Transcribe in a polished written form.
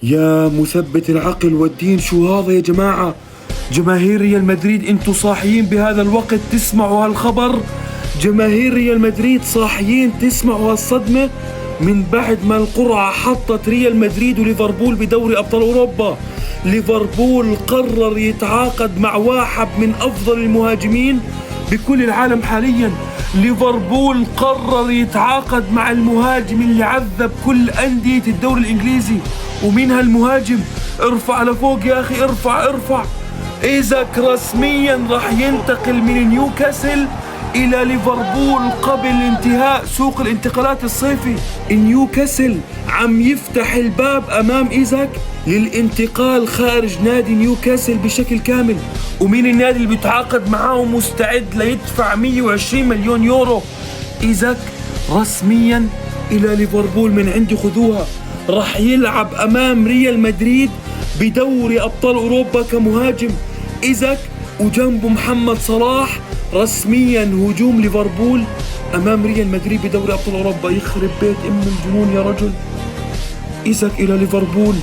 يا مثبت العقل والدين، شو هذا يا جماعة؟ جماهير ريال مدريد انتوا صاحيين بهذا الوقت تسمعوا هالخبر؟ جماهير ريال مدريد صاحيين تسمعوا هالصدمة من بعد ما القرعة حطت ريال مدريد وليفربول بدوري أبطال أوروبا. ليفربول قرر يتعاقد مع واحد من أفضل المهاجمين بكل العالم حاليا. ليفربول قرر يتعاقد مع المهاجم اللي عذب كل أندية الدوري الإنجليزي. ومين هالمهاجم؟ ارفع لفوق يا أخي، ارفع. إيزاك رسميا راح ينتقل من نيوكاسل إلى ليفربول قبل انتهاء سوق الانتقالات الصيفي. نيوكاسل عم يفتح الباب أمام إيزاك للانتقال خارج نادي نيوكاسل بشكل كامل. ومين النادي اللي بيتعاقد معاه ومستعد ليدفع 120 مليون يورو؟ إيزاك رسميا إلى ليفربول. من عندي خذوها، راح يلعب أمام ريال مدريد بدوري أبطال أوروبا كمهاجم. إيزاك وجنبه محمد صلاح. رسميا هجوم ليفربول أمام ريال مدريد بدوري أبطال أوروبا. يخرب بيت الجنون يا رجل. إيزاك إلى ليفربول.